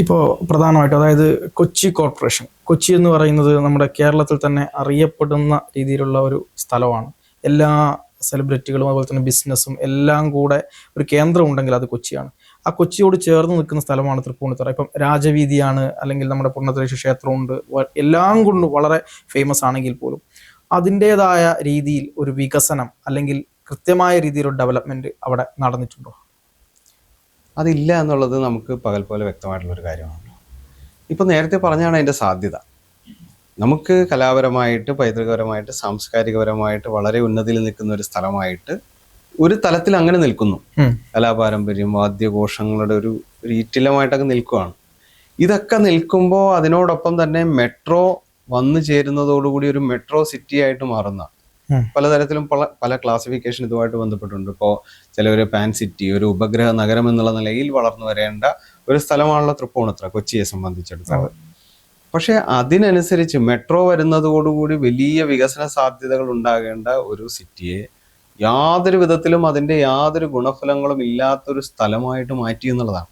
ഇപ്പോൾ പ്രധാനമായിട്ടും അതായത് കൊച്ചി കോർപ്പറേഷൻ, കൊച്ചി എന്ന് പറയുന്നത് നമ്മുടെ കേരളത്തിൽ തന്നെ അറിയപ്പെടുന്ന രീതിയിലുള്ള ഒരു സ്ഥലമാണ്. എല്ലാ സെലിബ്രിറ്റികളും അതുപോലെ തന്നെ ബിസിനസ്സും എല്ലാം കൂടെ ഒരു കേന്ദ്രം ഉണ്ടെങ്കിൽ അത് കൊച്ചിയാണ്. ആ കൊച്ചിയോട് ചേർന്ന് നിൽക്കുന്ന സ്ഥലമാണ് തൃപ്പൂണിത്തുറ. ഇപ്പം രാജവീതിയാണ്, അല്ലെങ്കിൽ നമ്മുടെ പൂർണ്ണത്രയീശ ക്ഷേത്രമുണ്ട്, എല്ലാം കൊണ്ടും വളരെ ഫേമസ് ആണെങ്കിൽ പോലും അതിൻ്റേതായ രീതിയിൽ ഒരു വികസനം അല്ലെങ്കിൽ കൃത്യമായ രീതിയിലുള്ള ഡെവലപ്മെൻറ്റ് അവിടെ നടന്നിട്ടുണ്ടോ? അതില്ല എന്നുള്ളത് നമുക്ക് പകൽ പോലെ വ്യക്തമായിട്ടുള്ളൊരു കാര്യമാണല്ലോ. ഇപ്പം നേരത്തെ പറഞ്ഞാണ് അതിൻ്റെ സാധ്യത. നമുക്ക് കലാപരമായിട്ട്, പൈതൃകപരമായിട്ട്, സാംസ്കാരികപരമായിട്ട് വളരെ ഉന്നതിയിൽ നിൽക്കുന്ന ഒരു സ്ഥലമായിട്ട് ഒരു തലത്തിൽ അങ്ങനെ നിൽക്കുന്നു. കലാപാരമ്പര്യം, വാദ്യഘോഷങ്ങളുടെ ഒരു ഈറ്റിലമായിട്ടൊക്കെ നിൽക്കുകയാണ്. ഇതൊക്കെ നിൽക്കുമ്പോൾ അതിനോടൊപ്പം തന്നെ മെട്രോ വന്നു ചേരുന്നതോടുകൂടി ഒരു മെട്രോ സിറ്റി ആയിട്ട് മാറുന്ന പലതരത്തിലും പല ക്ലാസിഫിക്കേഷൻ ഇതുമായിട്ട് ബന്ധപ്പെട്ടുണ്ട്. ഇപ്പോൾ ചിലവർ പാൻ സിറ്റി, ഒരു ഉപഗ്രഹ നഗരം എന്നുള്ള നിലയിൽ വളർന്നു വരേണ്ട ഒരു സ്ഥലമാണല്ലോ തൃപ്പൂണിത്തുറ കൊച്ചിയെ സംബന്ധിച്ചിടത്തോളം. പക്ഷെ അതിനനുസരിച്ച് മെട്രോ വരുന്നതോടുകൂടി വലിയ വികസന സാധ്യതകൾ ഉണ്ടാകേണ്ട ഒരു സിറ്റിയെ യാതൊരു വിധത്തിലും അതിൻ്റെ യാതൊരു ഗുണഫലങ്ങളും ഇല്ലാത്തൊരു സ്ഥലമായിട്ട് മാറ്റി എന്നുള്ളതാണ്.